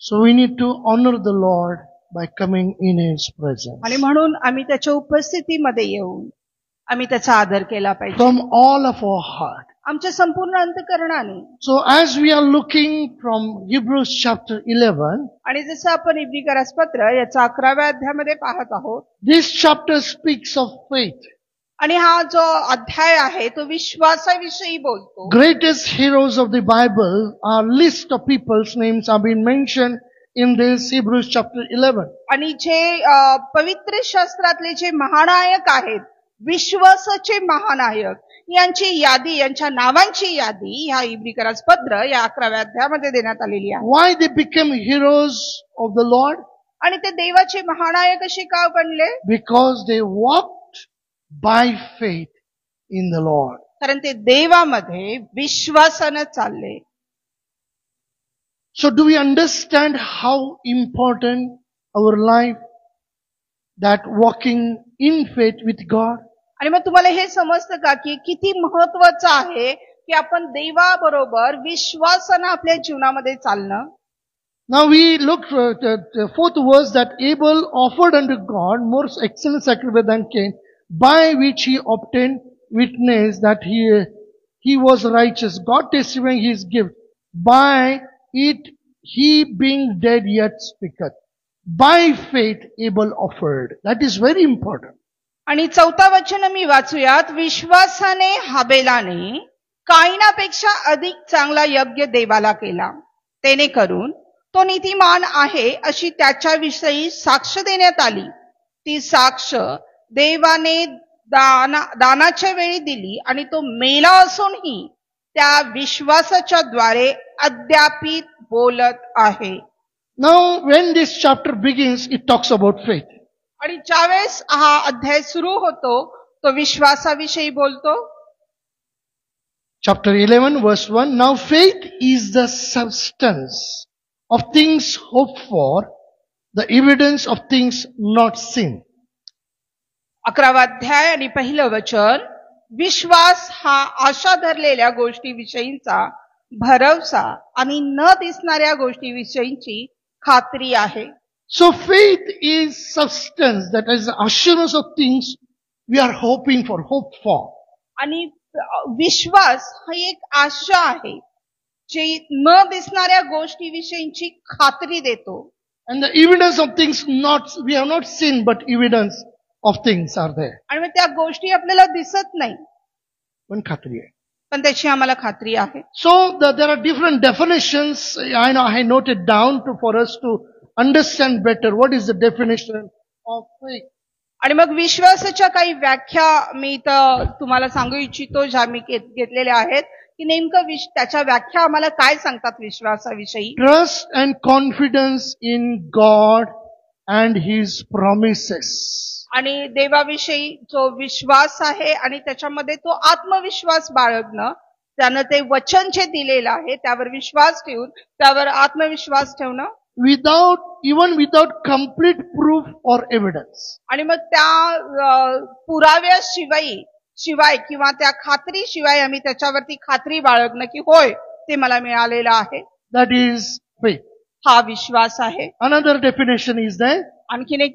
So we need to honor the Lord by coming in His presence. आणि म्हणून आम्ही त्याच्या उपस्थितीमध्ये येऊन आम्ही त्याचा आदर केला पाहिजे From all of our heart. आमच्या संपूर्ण अंतःकरणाने. So as we are looking from Hebrews chapter 11, आणि जसं आपण इब्रिकरास पत्र याचा 11व्या अध्यायामध्ये पाहत आहोत, this chapter speaks of faith. आणि हा जो अध्याय आहे तो विश्वासाविषयी बोलतो. Greatest heroes of the Bible, our list of people's names have been mentioned in this Hebrews chapter 11. आणि जे पवित्र शास्त्रातले जे महानायक आहेत, विश्वासाचे महानायक, यांची यादी, यांच्या नावांची यादी ह्या इब्रिकरास पत्र या 11व्या अध्यायामध्ये देण्यात आलेली आहे. Why they became heroes of the Lord? आणि ते देवाचे महानायक असे का बनले? Because they walked by faith in the Lord. कारण ते देवामध्ये विश्वासाने चालले. So do we understand how important our life, that walking in faith with God? आणि मग तुम्हाला हे समजतं का की किती महत्वाचं आहे की आपण देवाबरोबर विश्वासाने आपल्या जीवनामध्ये चालणं. Now we look at the fourth verse, that Abel offered unto God more excellent sacrifice than Cain, by which he obtained witness that he was righteous, God testifying his gift. By it he being dead yet speaketh. By faith Abel offered. That is very important. आणि 4था वचन मी वाचूयात. विश्वासाने हाबेलाने कायनापेक्षा अधिक चांगला यज्ञ देवाला केला, त्याने करून तो नीतिमान आहे अशी त्याच्याविषयी साक्ष देण्यात आली. ती साक्ष देवाने दानाच्या वेळी दिली आणि तो मेला असूनही त्या विश्वासाच्या द्वारे अद्यापित बोलत आहे. Now when this chapter begins, it talks about faith. आणि ज्यावेळेस हा अध्याय सुरू होतो तो विश्वासाविषयी बोलतो. Chapter 11 verse 1, now faith is the substance of things hoped for, the evidence of things not seen. 11वा अध्याय आणि पहिलं वचन, विश्वास हा आशा धरलेल्या गोष्टीविषयींचा भरवसा आणि न दिसणाऱ्या गोष्टीविषयींची खात्री आहे. So faith is substance, that is the assurance of things we are hoping for, hope for. आणि विश्वास हा एक आशा आहे जी न दिसणाऱ्या गोष्टीविषयींची खात्री देतो. And the evidence of things we have not seen, but evidence of things are there. आणि मग त्या गोष्टी आपल्याला दिसत नाही, पण खात्री आहे, पण त्याची आम्हाला खात्री आहे. So there are different definitions. I noted down for us to understand better what is the definition of faith. आणि मग विश्वासाच्या काही व्याख्या मी तर तुम्हाला सांगू इच्छितो, ज्या मी घेतलेल्या आहेत, की नेमकं त्याच्या व्याख्या आम्हाला काय सांगतात विश्वासाविषयी. Trust and confidence in God and His promises. आणि देवाविषयी जो विश्वास आहे आणि त्याच्यामध्ये तो आत्मविश्वास बाळगणं, त्यानं ते वचन जे दिलेलं आहे त्यावर विश्वास ठेवून त्यावर आत्मविश्वास ठेवणं, without complete proof or evidence. आणि मग त्या पुराव्याशिवाय किंवा त्या खात्रीशिवाय आम्ही त्याच्यावरती खात्री बाळगणं की होय ते मला मिळालेलं आहे, That is faith. हा विश्वास आहे. Another definition is there. आणखीन एक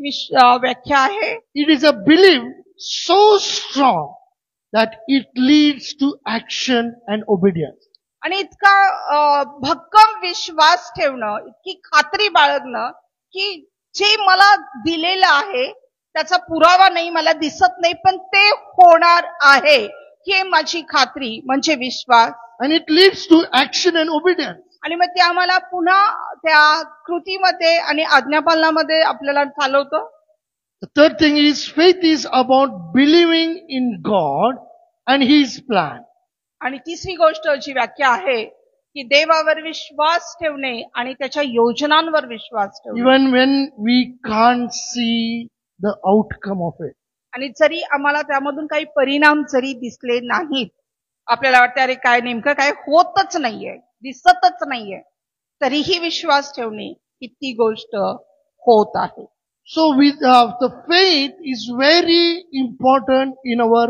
व्याख्या आहे. It is a belief so strong that it leads to action and obedience. आणि इतका भक्कम विश्वास ठेवणं, इतकी खात्री बाळगणं की जे मला दिलेलं आहे त्याचा पुरावा नाही, मला दिसत नाही, पण ते होणार आहे, हे माझी खात्री म्हणजे विश्वास. And it leads to action and obedience. आणि मग ते आम्हाला पुन्हा त्या कृतीमध्ये आणि आज्ञापालनामध्ये आपल्याला चालवतं. The third thing is, faith is about believing in God and His plan. आणि तिसरी गोष्ट जी व्याख्या आहे की देवावर विश्वास ठेवणे आणि त्याच्या योजनांवर विश्वास ठेवणे. Even when we can't see the outcome of it. आणि जरी आम्हाला त्यामधून काही परिणाम जरी दिसले नाहीत, आपल्याला वाटतं अरे काय नेमकं काय होतच नाहीये, दिसतच नाहीये, तरीही विश्वास ठेवणे की ती गोष्ट होत आहे. So the faith is very important in our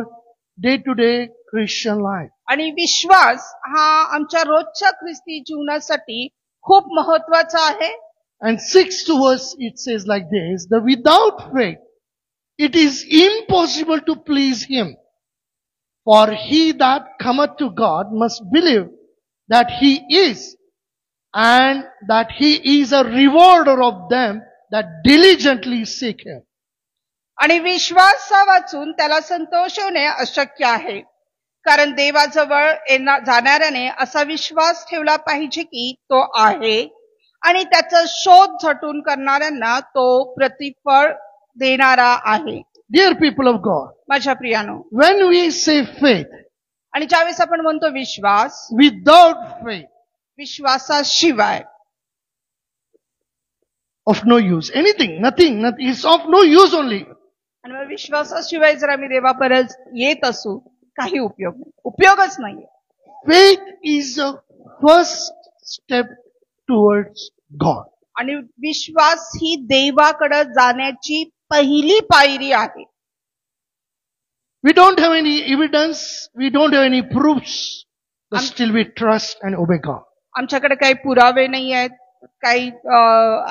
day-to-day Christian life. आणि विश्वास हा आमच्या रोजच्या ख्रिस्ती जीवनासाठी खूप महत्वाचा आहे. And 6th verse it says like this, that without faith it is impossible to please him. For he that cometh to God must believe that he is, and that he is a rewarder of them that diligently seek him. आणि विश्वासा वाचून त्याला संतोष होणे अशक्य आहे. कारण देवाजवळ जाणाऱ्याने असा विश्वास ठेवला पाहिजे की तो आहे, आणि त्याचा शोध झटून करणाऱ्यांना तो प्रतिफळ देणारा आहे. Dear people of God, माझ्या प्रियानो, when we say faith, आणि ज्यावेळेस आपण म्हणतो विश्वास, without faith, विश्वासाशिवाय of no use, anything, nothing, it's of no use only. आणि मग विश्वासाशिवाय जर आम्ही देवापर्यंत येत असू, काही उपयोग नाही, उपयोगच नाहीये. Faith is a first step towards God. आणि विश्वास ही देवाकडे जाण्याची पहिली पायरी आहे. We don't have any evidence, we don't have any proofs, but still we trust and obey God. आमच्याकडे काही पुरावे नाही आहेत, काही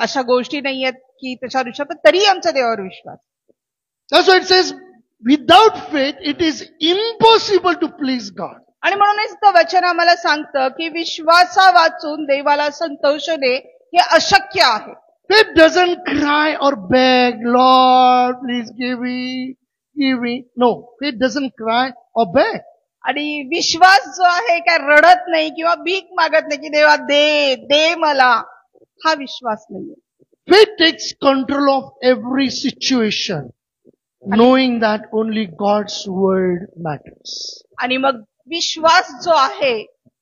अशा गोष्टी नाही आहेत की त्याच्यावर विश्वास, पण तरी आमचा देवावर विश्वास. That's why it says, without faith it is impossible to please God. आणि म्हणूनच तर वचन आम्हाला सांगतं की विश्वासा वाचून देवाला संतोषणे हे अशक्य आहे. Faith doesn't cry or beg, Lord, please give me, give me. No, faith doesn't cry or beg. आणि विश्वास जो आहे काय रडत नाही किंवा भीक मागत नाही की देवा दे दे मला, हा विश्वास नाहीये. Faith takes control of every situation, knowing that only God's word matters. आणि मग विश्वास जो आहे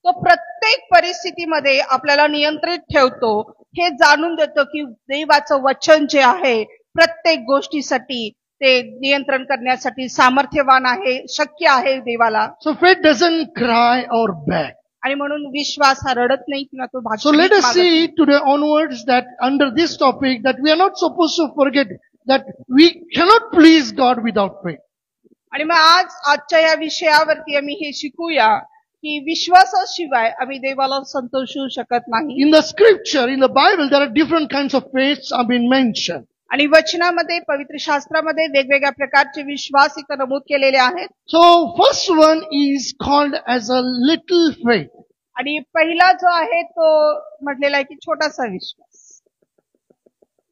तो प्रत्येक परिस्थितीमध्ये आपल्याला नियंत्रित ठेवतो, हे जाणून देतो की देवाचं वचन जे आहे प्रत्येक गोष्टीसाठी ते नियंत्रण करण्यासाठी सामर्थ्यवान आहे, शक्य आहे देवाला. So faith doesn't cry or beg. आणि म्हणून विश्वास हा रडत नाही किंवा तो So let us see today onwards that under this topic that we are not supposed to forget that we cannot please God without faith. आणि मग आजच्या या विषयावरती आम्ही हे शिकूया की विश्वासाशिवाय आम्ही देवाला संतोषू शकत नाही. In the scripture, in the Bible, there are different kinds of faiths have been mentioned. आणि वचनामध्ये, पवित्र शास्त्रामध्ये वेगवेगळ्या प्रकारचे विश्वास इथे नमूद केलेले आहेत. So first one is called as a little faith. आणि पहिला जो आहे तो म्हटलेला आहे की छोटासा विश्वास.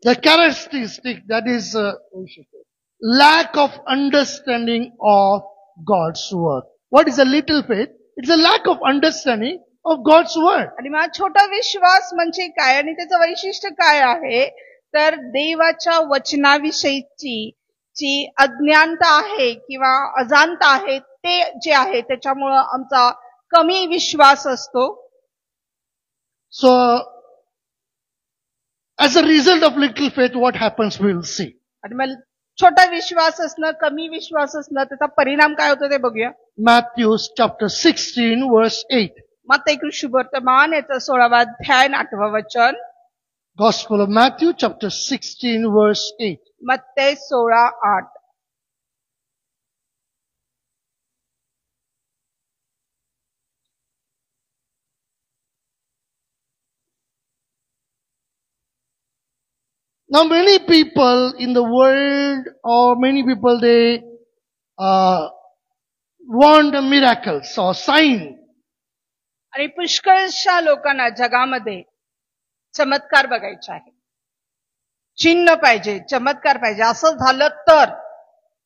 The characteristic that is lack of understanding of God's word. What is a little faith? It's a lack of understanding of God's word. आणि मग छोटा विश्वास म्हणजे काय आणि त्याचं वैशिष्ट्य काय आहे, तर देवाच्या वचनाविषयीची जी अज्ञानता आहे किंवा अजाणता आहे ते जे आहे त्याच्यामुळे आमचा कमी विश्वास असतो. So as a result of little faith, what happens we will see. आणि मग छोटा विश्वास असणं, कमी विश्वास असणं, त्याचा परिणाम काय होतो ते बघूया. Matthew chapter 16 verse 8. मत्तई शुभवर्तमान याचा 16वा अध्याय 8वं वचन. Gospel of Matthew chapter 16 verse 8. मत्तई 16:8. Now many people in the world, or many people, they want miracles or sign. आणि पुष्कळशा लोकांना जगामध्ये चमत्कार बघायचे आहे, चिन्ह पाहिजे, चमत्कार पाहिजे, असं झालं तर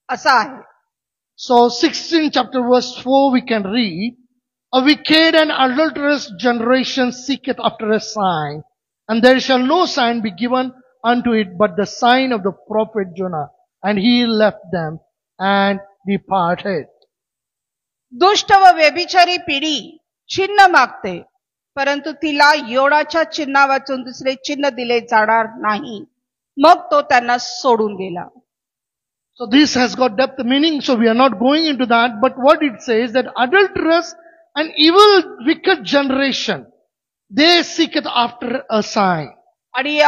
असं आहे. So 16 chapter verse 4 we can read, a wicked and adulterous generation seeketh after a sign, and there shall no sign be given unto it but the sign of the prophet Jonah. And he left them and departed. दुष्ट व व्यभिचारी पिढी चिन्ह मागते, परंतु तिला योनाच्या चिन्हा वाचून दुसरे चिन्ह दिले जाणार नाही. मग तो त्यांना सोडून गेला. So this has got depth meaning, so we are not going into that, but what it says that adulterous and evil wicked generation, they seeketh after a sign. आणि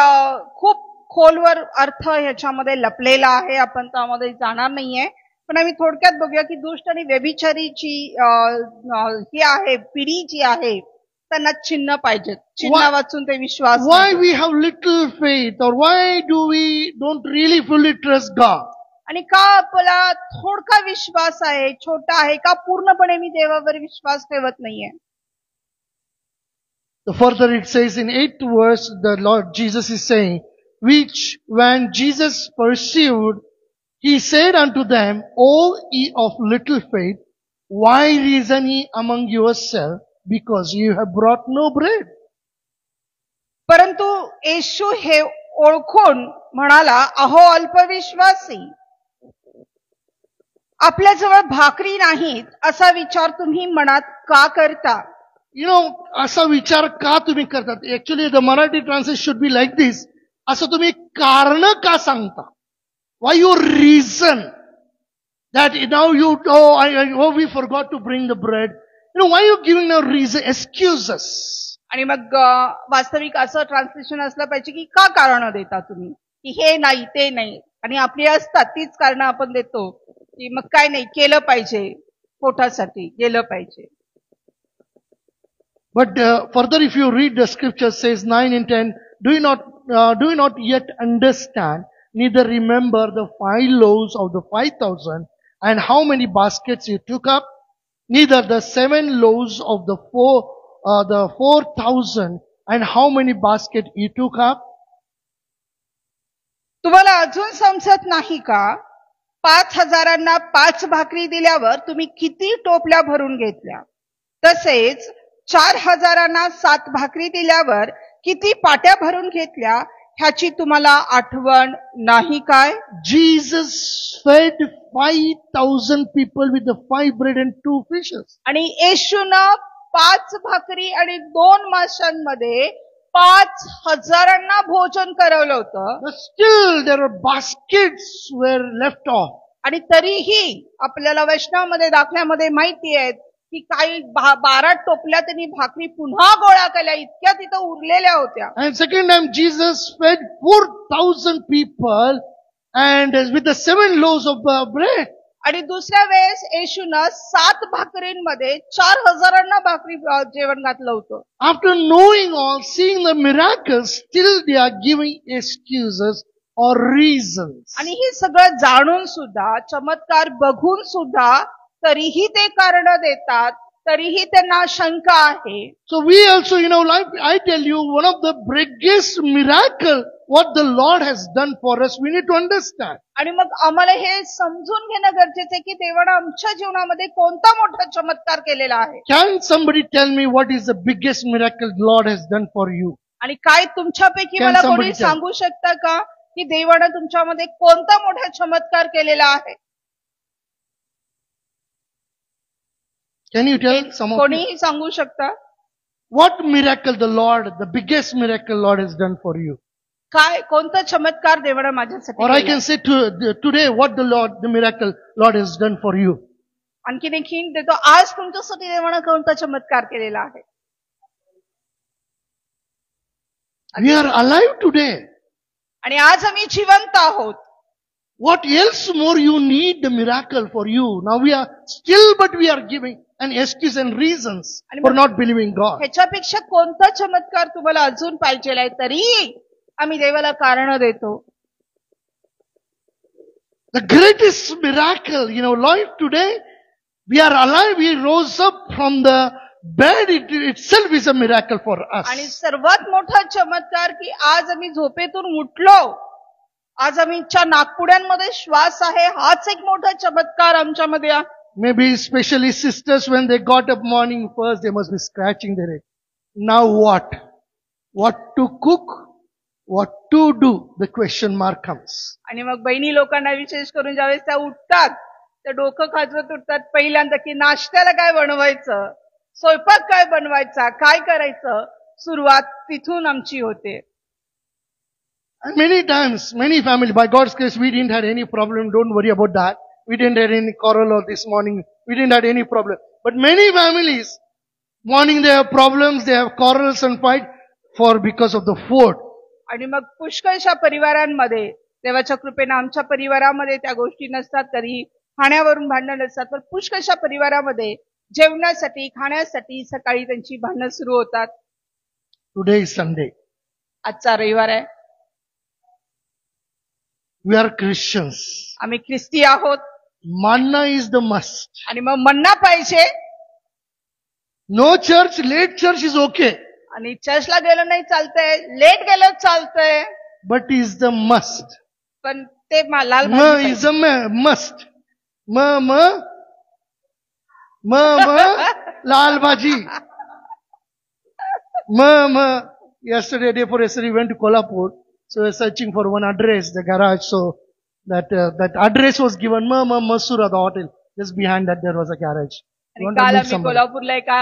खूप खोलवर अर्थ ह्याच्यामध्ये लपलेला आहे, आपण त्यामध्ये जाणार नाहीये, पण आम्ही थोडक्यात बघूया की दुष्ट आणि व्यभिचारीची ही आहे पिढी जी आहे त्यांना चिन्ह पाहिजेत. चिन्ह वाचून ते विश्वास Why करतात. we have little faith, or why do we don't really fully trust God? आणि का आपला थोडका विश्वास आहे, छोटा आहे, का पूर्णपणे मी देवावर विश्वास ठेवत नाहीये? The further it says in 8th verse, the Lord Jesus is saying, which when Jesus perceived, he said unto them, O ye of little faith, why reason ye among yourselves, because you have brought no bread? परंतु येशू हे ओळखून म्हणाला, अहो अल्पविश्वासी, आपल्याजवळ भाकरी नाहीत असा विचार तुम्ही मनात का करता? असा विचार का तुम्ही करतात? Actually, the Marathi translation should be like this. असं तुम्ही कारण का सांगता? Why your reason that now we forgot to bring the bread? Why you giving no reason, excuses? आणि मग वास्तविक असं ट्रान्सलेशन असलं पाहिजे की का कारण देता तुम्ही, की हे नाही ते नाही, आणि आपली असतात तीच कारण आपण देतो की मग काय नाही केलं पाहिजे, पोटासाठी गेलं पाहिजे. But further, if you read the scripture, says 9 and 10, do you not yet understand, neither remember the 5 loaves of the 5,000 and how many baskets you took up, neither the 7 loaves of the 4,000 and how many baskets you took up? तुम्हाला अजून समजत नाही का? 5,000 5 भाकरी दिल्यावर तुम्ही किती टोपल्या भरून घेतल्या? तसेच 4,000 7 भाकरी दिल्यावर किती पाट्या भरून घेतल्या ह्याची तुम्हाला आठवण नाही काय? Jesus fed 5,000 people with the 5 bread and 2 fishes. आणि येशूनं 5 भाकरी आणि 2 माशांमध्ये 5,000 भोजन करवलं होतं. But still there are baskets were left off. आणि तरीही आपल्याला वैष्णवमध्ये दाखल्यामध्ये माहिती आहे की काही 12 टोपल्या त्यांनी भाकरी पुन्हा गोळा केल्या, इतक्या तिथं उरलेल्या होत्या. And second time Jesus fed 4,000 people and with the 7 loaves of bread. आणि दुसऱ्या वेळेस येशूनं 7 भाकरींमध्ये 4,000 भाकरी जेवण घातलं होतं. After knowing all, seeing the miracles, still they are giving excuses or reasons. आणि हे सगळं जाणून सुद्धा, चमत्कार बघून सुद्धा तरीही ते कारण देतात, तरीही त्यांना शंका आहे. So we also, like I tell you, one of the biggest miracle what the Lord has done for us, we need to understand. आणि मग आम्हाला हे समजून घेणं गरजेचं आहे की देवाने आमच्या जीवनामध्ये कोणता मोठा चमत्कार केलेला आहे. Can somebody tell me what is the biggest miracle the Lord has done for you? आणि काय तुमच्यापैकी Can मला somebody कोणी tell? सांगू शकता का की देवाने तुमच्यामध्ये कोणता मोठा चमत्कार केलेला आहे? Can you tell some of you? कोणीही सांगू शकता? What miracle the biggest miracle Lord has done for you? काय कोणता चमत्कार देवाने माझ्यासाठी Or I केला? can say today what the miracle Lord has done for you. आणखीन एक हिंट देतो, आज तुमच्यासाठी देवाने कोणता चमत्कार केलेला आहे? We are alive today. आणि आज आम्ही जिवंत आहोत. What else more you need the miracle for you? Now we are still, but we are giving an excuse and reasons for not believing God. ह्याच्यापेक्षा कोणता चमत्कार तुम्हाला अजून पाहिजे आहे तरी आम्ही देवाला कारण देतो. The greatest miracle, life today, we are alive, we rose up from the bed, it itself is a miracle for us. आणि सर्वात मोठा चमत्कार की आज आम्ही झोपेतून उठलो, आज आमच्या नाकपुड्यांमध्ये श्वास आहे, हाच एक मोठा चमत्कार आमच्यामध्ये आहे. Maybe especially sisters, when they got up morning first, they must be scratching their head. Now what? What to cook? What to do? The question mark comes. आणि मग बहिणी लोकांना विशेष करून ज्यावेळेस त्या उठतात, त्या डोकं खाजवत उठतात पहिल्यांदा की नाश्त्याला काय बनवायचं, स्वयंपाक काय बनवायचा, काय करायचं, सुरुवात तिथून आमची होते. And many times, many families, by God's grace, we didn't have any problem. Don't worry about that. We didn't have any quarrel or this morning. We didn't have any problem. But many families, morning they have problems, they have quarrels and fight because of the food. आणि मग पुष्कळशा परिवारांमध्ये देवाच्या कृपेने आमच्या परिवारामध्ये त्या गोष्टी नसतात, कधी खाण्यावरून भांडण नसतात, पण पुष्कळशा परिवारामध्ये जेवणासाठी खाण्यासाठी सकाळी त्यांची भांडणं सुरू होतात. Today is Sunday. आजचा रविवार आहे. We are Christians. आम्ही ख्रिस्ती आहोत Manna is the must. आणि मग मन्ना पाहिजे. No church, late church is okay. आणि चर्चला गेलं नाही चालतंय, लेट गेलं चालतंय, But is the must. पण ते लाल Ma भाजी is a must. Ma, lal bhaji. Ma. Yesterday, day before yesterday, we went to Kolhapur. So we were searching for one address, the garage. So that address was given. Ma, Masura, the hotel. Just behind that there was a garage. आणि काल आम्ही कोल्हापूरला एका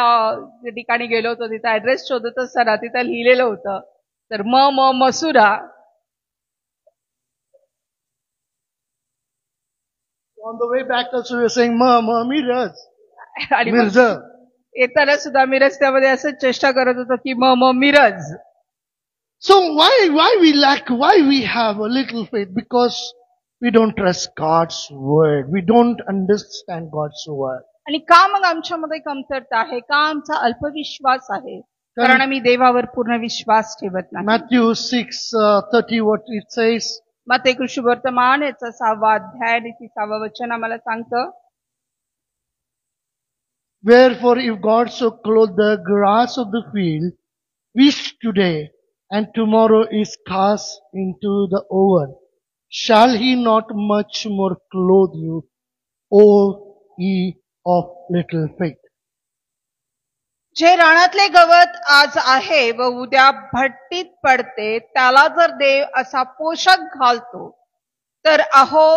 ठिकाणी गेलो होतो, तिथं address शोधत असताना तिथं लिहिलेलं होतं तर मसुरा. On the way back also we were saying, Ma, Miraz. आणि Mirza. येताना सुद्धा मी रस्त्यामध्ये असं चेष्टा करत होतो की Miraj. So why we lack, why we have a little faith? Because we don't trust God's word. We don't understand God's word. आणि का मग आमच्यामध्ये कमतरता आहे, का आमचा अल्पविश्वास आहे? कारण आम्ही देवावर पूर्ण विश्वास ठेवत नाही. Matthew 6:30, what it says? मत्ती कृष्णवर्तमान याचा 6वा अध्याय आणि 30वा वचन आम्हाला सांगतं. Wherefore, if God so clothe the grass of the field, which today and tomorrow is cast into the oven, shall he not much more clothe you, O ye of little faith? जे रानातले गवत आज आहे व उद्या भट्टीत पडते, त्याला जर देव असा पोषक घालतो, तर अहो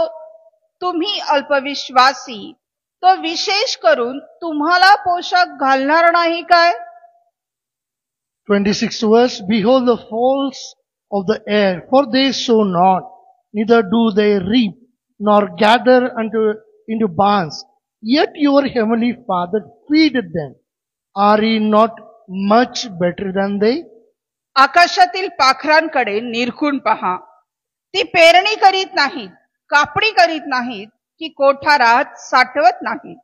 तुम्ही अल्पविश्वासी, तो विशेष करून तुम्हाला पोषक घालणार नाही काय? 26th verse, behold the fowls of the air, for they sow not, neither do they reap, nor gather into barns, yet your heavenly Father feedeth them. Are ye not much better than they? आकाशातील पाखरांकडे निरखून पहा, ती पेरणी करीत नाहीत, कापणी करीत नाहीत, की कोठारात साठवत नाहीत,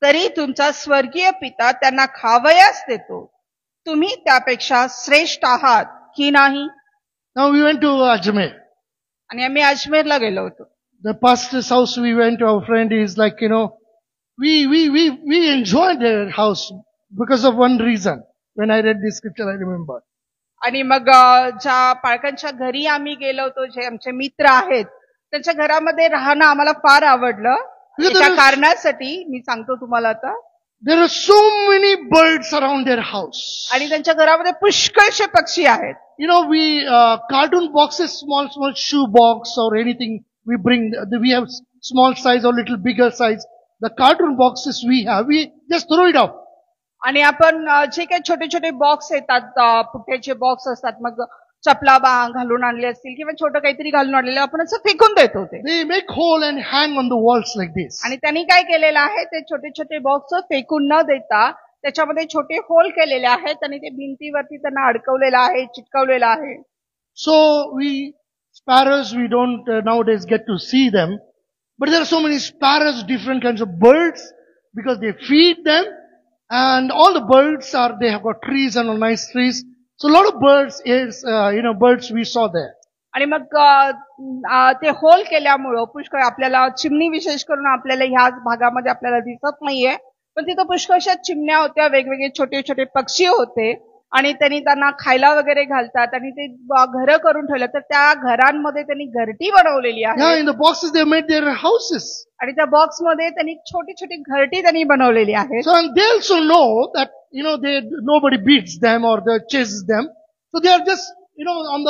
तरी तुमचा स्वर्गीय पिता त्यांना खावयास देतो. तुम्ही त्यापेक्षा श्रेष्ठ आहात की नाही? Now we went to Ajmer. आणि आम्ही अजमेरला गेलो होतो. The pastor's house we went to, our friend is like, we enjoyed their house because of one reason. When I read this scripture, I remember. आणि मग ज्या पालकांच्या घरी आम्ही गेलो होतो, जे आमचे मित्र आहेत, त्यांच्या घरामध्ये राहणं आम्हाला फार आवडलं. एका कारणासाठी मी सांगतो तुम्हाला आता. There are so many birds around their house. आणि त्यांच्या घरामध्ये पुष्कळशे पक्षी आहेत. We cartoon boxes, small shoe box or anything we bring. We have small size or little bigger size. The cartoon boxes we have, we just throw it out. आणि आपण जे काही छोटे छोटे बॉक्स येतात, पुठ्याचे बॉक्स असतात, मग चपला घालून आणले असतील किंवा छोटं काहीतरी घालून आणलेलं आपण असं फेकून देतो. ते They make hole and hang on the walls like this. आणि त्यांनी काय केलेलं आहे, ते छोटे छोटे बॉक्स फेकून न देता त्याच्यामध्ये छोटे होल केलेले आहेत आणि ते भिंतीवरती त्यांना अडकवलेलं आहे, चिटकवलेलं आहे. So sparrows, we don't nowadays get to see them, but there are so many sparrows, different kinds of birds, because they feed them, and all the birds they have got trees and all nice trees. So a lot of birds birds we saw there. आणि मग ते hole केल्यामुळं पुष्कळ आपल्याला चिमणी, विशेष करून आपल्याला ह्याच भागामध्ये आपल्याला दिसत नाहीये, पण तिथं पुष्कळशा चिमण्या होत्या, वेगवेगळे छोटे छोटे पक्षी होते आणि त्यांनी त्यांना खायला वगैरे घालतात आणि ते घरं करून ठेवलं. तर त्या घरांमध्ये त्यांनी घरटी बनवलेली आहे. Yeah, in the boxes they made their houses. आणि त्या बॉक्स मध्ये त्यांनी छोटी छोटी घरटी त्यांनी बनवलेली आहे. So and they also know that nobody beats them or they chases them. So they are just on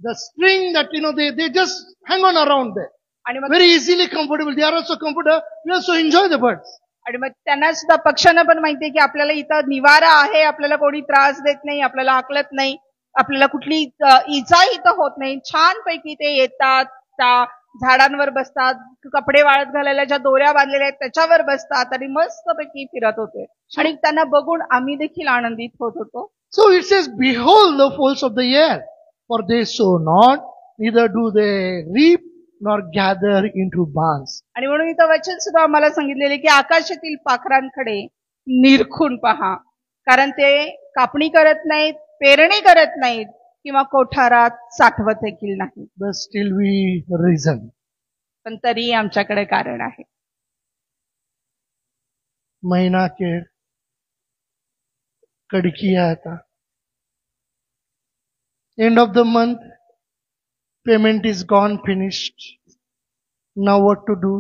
the string that they just hang on around there. आणि मग very easily comfortable. They are also comfortable. We also enjoy the birds. आणि मग त्यांना सुद्धा पक्ष्यांना पण माहितीये की आपल्याला इथं निवारा आहे, आपल्याला कोणी त्रास देत नाही, आपल्याला आकलत नाही, आपल्याला कुठली इजा इथं होत नाही. छानपैकी ते येतात, त्या झाडांवर बसतात, कपडे वाळत घालायला ज्या दोऱ्या बांधलेल्या आहेत त्याच्यावर बसतात आणि मस्तपैकी फिरत होते आणि त्यांना बघून आम्ही देखील आनंदित होत होतो. So it says, behold the fowls of the air, for they sow not, neither do they reap, nor gather into barns. आणि म्हणून इथं वचन सुद्धा आम्हाला सांगितलेले की आकाशातील पाखरांकडे निरखून पहा, कारण ते कापणी करत नाहीत, पेरणी करत नाहीत किंवा कोठारात साठवत देखील नाही, But still we reason. पण तरी आमच्याकडे कारण आहे. महीना के कड़की आता. End of the month, payment is gone, finished. Now what to do?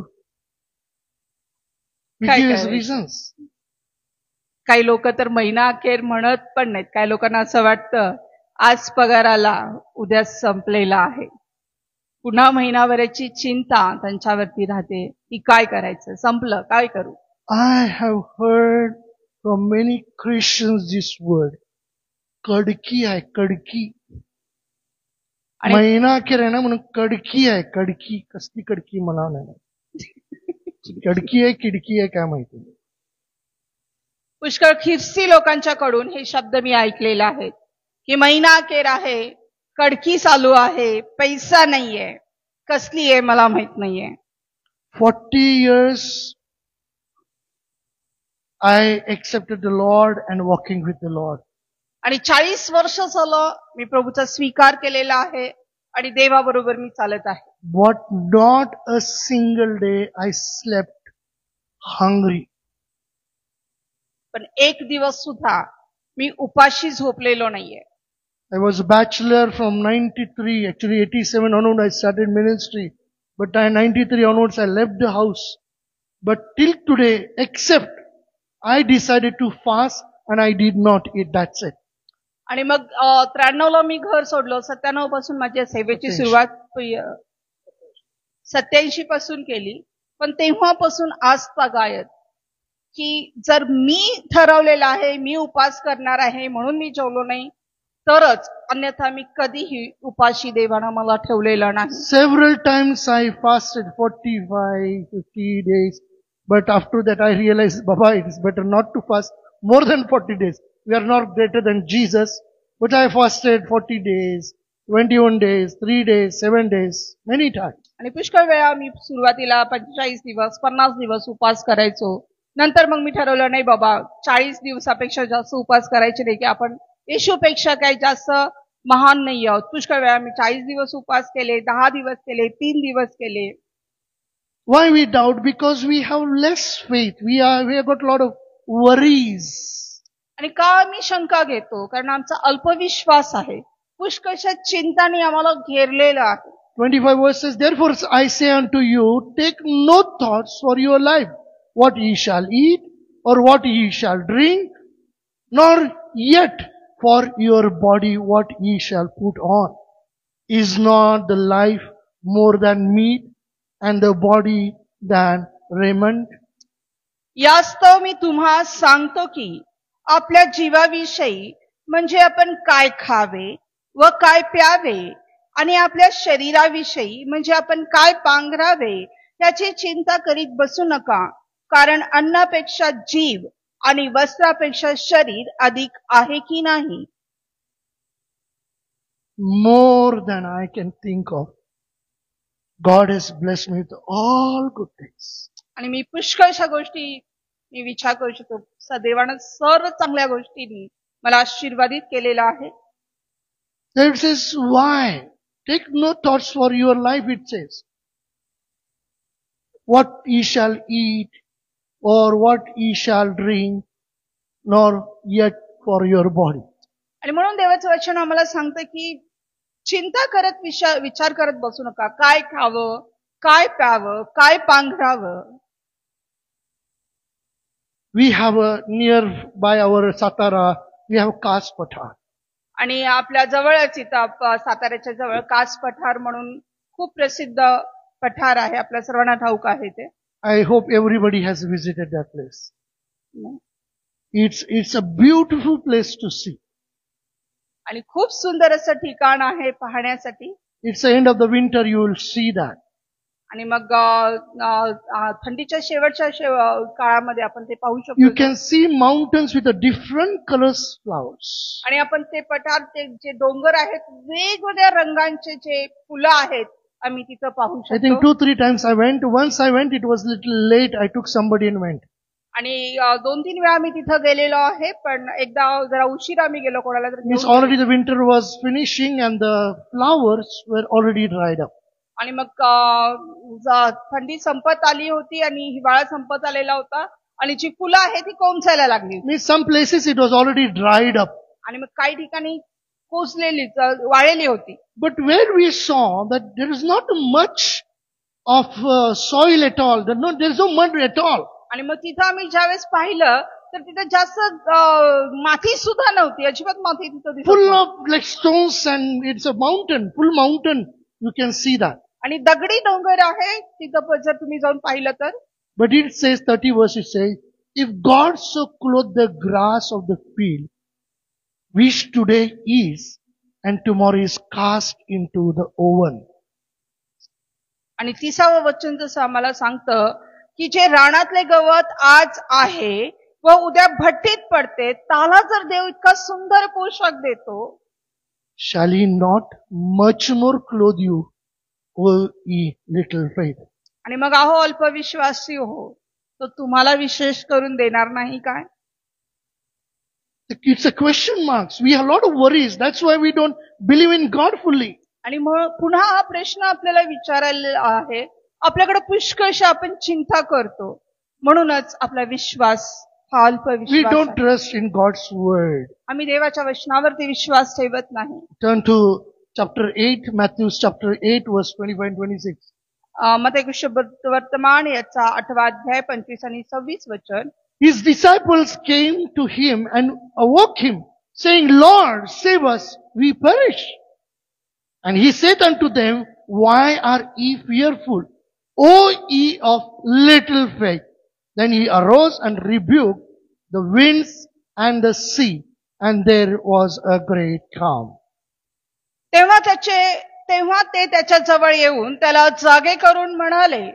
We काय give करायचं? reasons. काही लोक तर महिना अखेर म्हणत पण नाहीत. काही लोकांना असं वाटतं आज पगार आला, उद्या संपलेला आहे. पुन्हा महिनाभराची चिंता त्यांच्यावरती राहते की काय करायचं, संपलं काय करू. I have heard from many Christians this word. कडकी आहे, कडकी. आणि महीना अखेर आहे ना म्हणून कडकी आहे, कडकी. कसली कडकी मला नाही. कडकी आहे, किडकी आहे, काय माहिती. पुष्कळ खिरसी लोकांच्याकडून हे शब्द मी ऐकलेले आहेत की महिना अखेर आहे, कडकी चालू आहे, पैसा नाहीये, कसली आहे मला माहित नाहीये. 40 years I accepted the Lord and walking with the Lord. आणि 40 वर्ष झालं मी प्रभूचा स्वीकार केलेला आहे आणि देवाबरोबर मी चालत आहे. But not a single day I slept hungry. पण एक दिवस सुद्धा मी उपाशी झोपलेलो नाहीये. I was a bachelor from 93, actually 87 onward I started ministry. But in 93 onwards I left the house. But till today, except I decided to fast and I did not eat, that's it. आणि मग 93 ला मी घर सोडलं. 97 पासून माझ्या सेवेची 87. सुरुवात 87 पासून केली. पण तेव्हापासून आज तागायत की जर मी ठरवलेलं आहे, मी उपास करणार आहे म्हणून मी जेवलो नाही, तरच, अन्यथा मी कधीही उपाशी देवानं मला ठेवलेलं नाही. Several times I fasted 45, 50 days. But after that I realized, Baba, it is better not to fast more than 40 days. We are not greater than Jesus. But I fasted 40 days, 21 days, 3 days, 7 days, many times. आणि पुष्कळ वेळा मी सुरुवातीला 45 दिवस 50 दिवस उपास करायचो. नंतर मग मी ठरवलं नाही बाबा 40 दिवसापेक्षा जास्त उपास करायचे नाही, की आपण येशूपेक्षा काही जास्त महान नाही आहोत. पुष्कळ वेळा मी 40 दिवस उपास केले, 10 दिवस केले, 3 दिवस केले. Why we doubt? Because we have less faith. We have got a lot of worries. आणि का मी शंका घेतो? कारण आमचा अल्पविश्वास आहे. पुष्कळशा चिंताने आम्हाला घेरलेलं आहे. 25 verses, therefore I say unto you, take no thoughts for your life, what ye shall eat, or what ye shall drink, nor yet for your body what ye shall put on. Is not the life more than meat, and the body than raiment? यास्तव मी तुम्हा सांगतो की आपल्या जीवाविषयी म्हणजे आपण काय खावे व काय प्यावे, आणि आपल्या शरीराविषयी म्हणजे आपण काय पांघरावे याची चिंता करीत बसू नका. कारण अन्नापेक्षा जीव आणि वस्त्रापेक्षा शरीर अधिक आहे की नाही. More than I can think of. God has blessed me with all good things. आणि मी पुष्कळशा गोष्टी मी विचार करू शकतो. सदैवानं सर्व चांगल्या गोष्टींनी मला आशीर्वादित केलेला आहे. Then it says, why? Take no thoughts for your life, it says. What ye shall eat, or what ye shall drink, nor yet for your body. आणि म्हणून देवाचं वचन आम्हाला सांगतं की चिंता करत विचार करत बसू नका. काय खावं, काय प्यावं, काय पांघरावं. We have near by our Satara, we have Kas Pathar. आणि आपल्या जवळच इथं साताऱ्याच्या जवळ कास पठार म्हणून खूप प्रसिद्ध पठार आहे. आपल्या सर्वांना ठाऊक आहे ते. I hope everybody has visited that place. It's a beautiful place to see. आणि खूप सुंदर असं ठिकाण आहे पाहण्यासाठी. It's the end of the winter, you will see that. आणि मग थंडीच्या शेवटच्या काळामध्ये आपण ते पाहू You शकतो. can see mountains with a different colors flowers. आणि आपण ते पठार, ते जे डोंगर आहेत, वेगवेगळ्या रंगांचे जे फुलं आहेत आम्ही तिथं पाहू I think शकतो. 2-3 times I went. Once I went, it was little late. I took somebody and went. आणि 2-3 वेळा आम्ही तिथं गेलेलो आहे, पण एकदा जरा उशीर आम्ही गेलो कोणाला तर Means घेऊन already गेलो. the winter was finishing and the flowers were already dried up. आणि मग थंडी संपत आली होती आणि हिवाळा संपत आलेला होता आणि जी फुलं आहे ती कोमसायला लागली होती. Means some places it was already dried up. आणि मग काही ठिकाणी कोसलेली वाळलेली होती. But where we saw that there is not much of soil at all. There is no mud at all. आणि मग तिथं आम्ही ज्यावेळेस पाहिलं तर तिथं जास्त माती सुद्धा नव्हती, अजिबात माती तिथं दिसत Full नव्हती. of like stones and it's a mountain, full mountain. You can see that. आणि दगडी डोंगर आहे तिथं जर तुम्ही जाऊन पाहिलं तर. But it says, 30 verse it says, if God so clothed the grass of the field, which today is, and tomorrow is cast into the oven. आणि 30वं वचन जसं आम्हाला सांगतं की जे रानातले गवत आज आहे व उद्या भट्टीत पडते, त्याला जर देव इतका सुंदर पोशाख देतो, Shall he not much more clothe you, O ye little faith? आणि मग अहो अल्पविश्वासी हो, तो तुम्हाला विशेष करून देणार नाही काय? It's a question marks. We have a lot of worries. That's why we don't believe in God fully. आणि मग पुन्हा हा प्रश्न आपल्याला विचारायला आहे, आपल्याकडे पुष्कळशी आपण चिंता करतो, म्हणूनच आपला विश्वास हा We अल्पविश्वास don't आहे. trust in God's word. आम्ही देवाच्या वचनावरती विश्वास ठेवत नाही. Turn to chapter 8, Matthew chapter 8 verse 25 and 26. मत्तेयुश वर्तमान याचा 8वा अध्याय 25 आणि 26 वचन. His disciples came to him and awoke him, saying, Lord, save us, we perish. And he said unto them, why are ye fearful, O ye of little faith? Then he arose and rebuked the winds and the sea, and there was a great calm. तेव्हा ते त्याच्या जवळ येऊन त्याला जागे करून म्हणाले,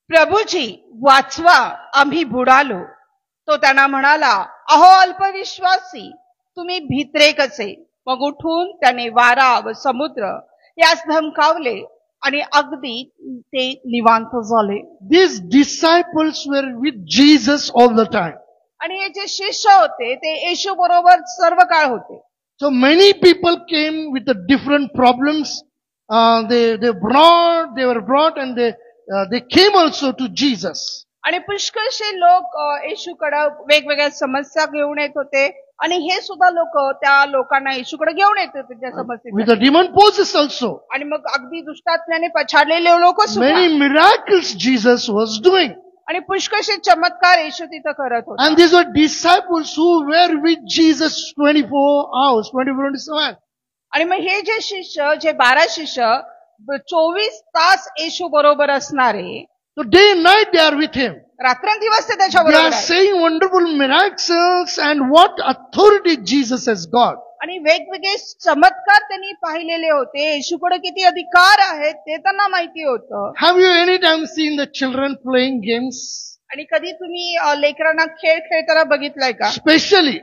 प्रभूजी वाचवा, आम्ही बुडालो. तो त्यांना म्हणाला, अहो अल्पविश्वासी, तुम्ही भित्रे कसे. मग उठून त्याने वारा व समुद्र यास धमकावले आणि अगदी ते निवांत झाले. These disciples were with Jesus all the time. आणि हे जे शिष्य होते ते येशू बरोबर सर्व काळ होते. So many people came with the different problems. They were brought and they came also to Jesus. आणि पुष्कळशे लोक येशूकडे वेगवेगळ्या समस्या घेऊन येत होते आणि हे सुद्धा लोक त्या लोकांना येशूकडे घेऊन येत होते त्या With समस्या. the demon possessed also. आणि मग अगदी दुष्टात्म्याने पछाडलेले लोक सुद्धा Many miracles Jesus was doing. आणि पुष्कळशे चमत्कार येशू तिथं करत होता. And these were disciples who were with Jesus 24 hours, 24/7. आणि मग हे जे शिष्य, जे 12 शिष्य 24 तास येशू बरोबर असणारे, So day and night they are with him. रात्रंदिवस ते They त्याच्या are बरोबर आहेत. saying wonderful miracles and what authority Jesus has got. आणि वेगवेगळे चमत्कार त्यांनी पाहिलेले होते. येशूकडे किती अधिकार आहेत ते त्यांना माहिती होतं. Have you any time seen the children playing games? आणि कधी तुम्ही लेकरांना खेळ खेळताना बघितलाय का? Especially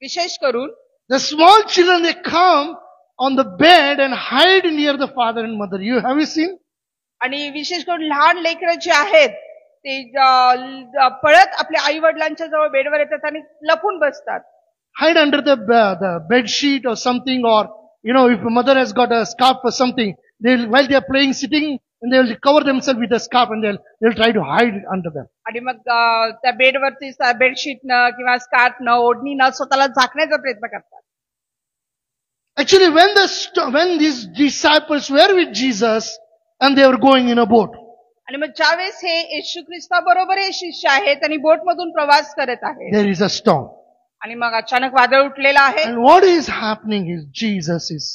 विशेष करून the small children, they come on the bed and hide near the father and mother. Have you seen? आणि विशेष करून लहान लेकरं जे आहेत ते पळत आपल्या आई वडिलांच्या जवळ बेडवर येतात आणि लपून बसतात. Hide under the bed sheet or something, or if a mother has got a scarf or something, while they are playing, sitting, and they will cover themselves with a scarf and they'll try to hide under them. आणि मग त्या बेडवरती बेडशीटनं किंवा स्कार्फनं ओढणीनं स्वतःला झाकण्याचा प्रयत्न करतात. Actually, when these disciples were with Jesus and they were going in a boat, आणि मग ज्यावेळेस हे येशू ख्रिस्ता बरोबर हे शिष्य आहेत आणि बोट मधून प्रवास करत आहेत there is a storm. आणि मग अचानक वादळ उठलेलं आहे. And what is happening is Jesus is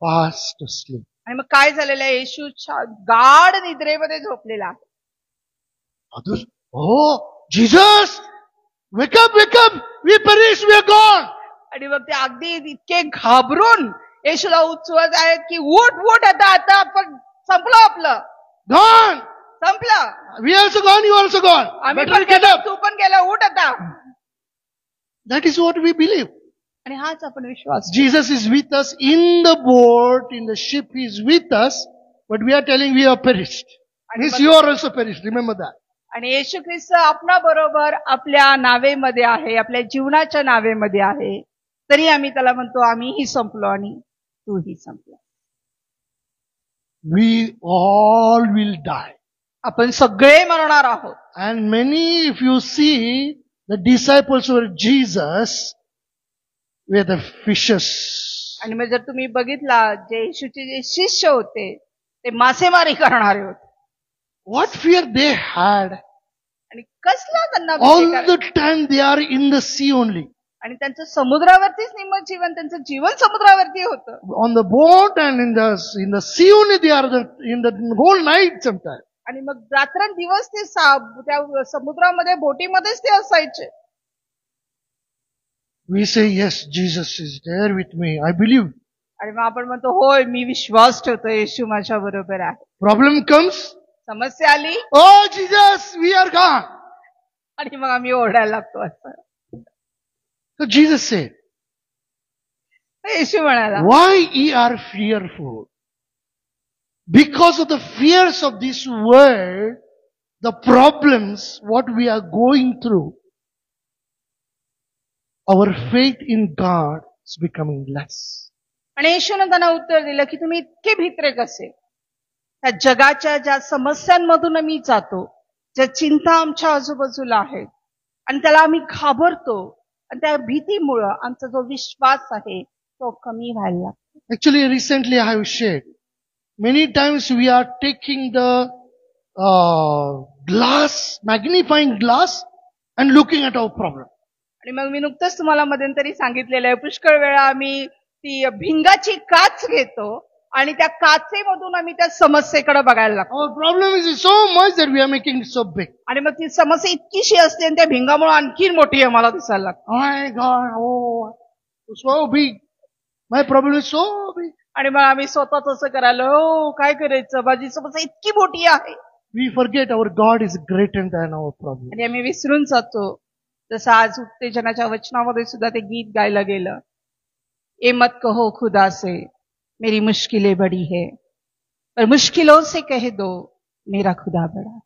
fast asleep. आणि मग काय झालेलं आहे, येशू गाढ निद्रेमध्ये झोपलेला आहे. Others, oh, Jesus, wake up, we perish, we are gone. आणि मग ते अगदी इतके घाबरून येशूला उचवत आहेत की उठ आता आपण संपलं, आपलं Gone. संपलं, We also gone, you also gone. आम्ही Better पण get गेलो, up. तू पण गेला, उठ आता. That is what we believe. आणि हाच आपण विश्वास. Jesus is with us in the boat, in the ship, he is with us. but we are telling we are perished. आणि Means मग- you are also perished. Remember that. आणि येशू ख्रिस्त आपणा बरोबर आपल्या नावेमध्ये आहे, आपल्या जीवनाच्या नावेमध्ये आहे, तरी आम्ही त्याला म्हणतो आम्हीही संपलो आणि तूही संपला. We all will die. आपण सगळे मरणार आहोत. And many, if you see, the disciples were Jesus, were the fishers. आणि मग जर तुम्ही बघितला जे येशूचे जे शिष्य होते ते मासेमारी करणारे होते. What fear they had. आणि कसला त्यांना All भीती the करायची. time they are in the sea only. आणि त्यांचं समुद्रावरतीच निम्म जीवन, त्यांचं जीवन समुद्रावरती होतं. On the boat and in the sea only they are in the whole night sometimes. आणि मग रात्रंदिवस ते त्या समुद्रामध्ये बोटीमध्येच ते असायचे. We say, yes, Jesus is there with me. I believe. आणि मग आपण म्हणतो होय मी विश्वास ठेवतो, येशू माझ्या बरोबर आहे. Problem comes. समस्या आली Oh, Jesus, we are gone. आणि मग आम्ही ओरडायला लागतो असं. So Jesus said, येशू म्हणाला why ye are fearful? Because of the fears of this world, the problems, what we are going through, our faith in God is becoming less. आणि येशूनं त्यांना उत्तर दिलं की तुम्ही इतके भित्रे कसे. त्या जगाच्या ज्या समस्यांमधून आम्ही जातो, ज्या चिंता आमच्या आजूबाजूला आहेत आणि त्याला आम्ही घाबरतो आणि त्या भीतीमुळं आमचा जो विश्वास आहे तो कमी व्हायला लागतो. Actually, recently I have shared, many times we are taking the magnifying glass and looking at our problem. आणि मग मी नुकतंच तुम्हाला मध्यंतरी सांगितलेलं आहे, पुष्कळ वेळा आम्ही ती भिंगाची काच घेतो आणि त्या काचेमधून आम्ही त्या समस्येकडे बघायला लागतो. Our problem is so much that we are making it so big. आणि मग ती समस्या इतकीशी असते आणि त्या भिंगामुळे आणखी मोठी आम्हाला दिसायला लागते. My God, oh, it's so big. My problem is so big. आणि मग आम्ही स्वतःच असं करायला, हो काय करायचं, माझी समस्या इतकी मोठी आहे. We forget our God is greater than our problem. आणि आम्ही विसरून जातो. जसं आज उत्तेजनाच्या वचनामध्ये सुद्धा ते गीत गायलं गेलं, ए मत कहो खुदा से मेरी मुश्किलें बड़ी है, पर मुश्किलों से कह दो मेरा खुदा बड़ा.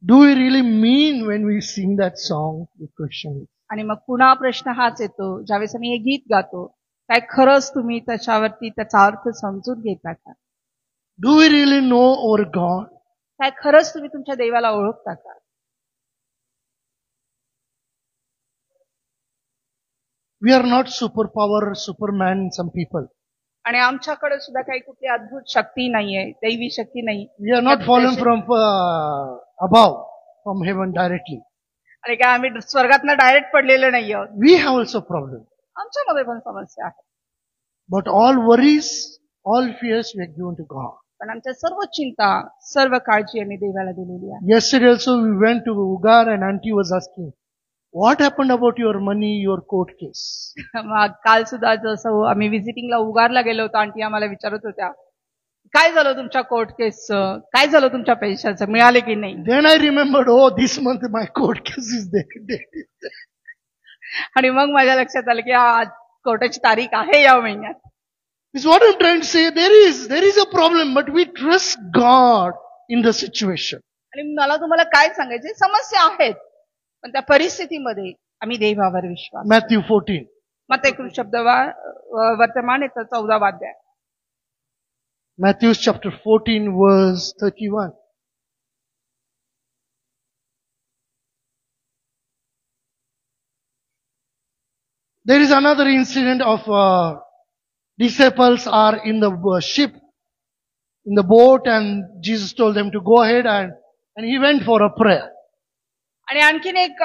Do we really mean when we sing that song? The question is. आणि मग पुन्हा प्रश्न हाच येतो, ज्यावेळेस आम्ही हे गीत गातो, काय खरंच तुम्ही त्याच्यावरती त्याचा अर्थ समजून घेता का? Do we really know our God? काय खरंच तुम्ही तुमच्या देवाला ओळखता का? We are not superpower, superman, some people. आणि आमच्याकडे सुद्धा काही कुठली अद्भुत शक्ती नाहीये, दैवी शक्ती नाही. We are not fallen from above, from heaven directly. आणि काय आम्ही स्वर्गातनं डायरेक्ट पडलेलं नाही आहोत. We have also problems. आमच्यामध्ये पण समस्या आहे. But all worries, all fears we are given to God. पण आमच्या सर्व चिंता, सर्व काळजी आम्ही देवाला दिलेली आहे. Yesterday also we went to Ugar and auntie was asking, what happened about your money, your court case? मग काल सुद्धा जसं आम्ही व्हिजिटिंगला उगारला गेलो होतो, आंटी आम्हाला विचारत होत्या, काय झालं तुमच्या कोर्ट केसचं, काय झालं तुमच्या पैशाचं, मिळाले की नाही. Then I remembered, oh, this month my court case is there. आणि मग माझ्या लक्षात आलं की आज कोर्टाची तारीख आहे या महिन्यात. It's what I'm trying to say. There is a problem, but we trust God in the situation. आणि मला तुम्हाला काय सांगायचे, समस्या आहेत पण त्या परिस्थितीमध्ये आम्ही देवावर विश्वास. Matthew 14. मग एक शब्द वर्तमान येतं 14 अध्याय. Matthew chapter 14 verse 31. There is another incident of disciples are in the ship, in the boat, and Jesus told them to go ahead and he went for a prayer. आणि आणखीन एक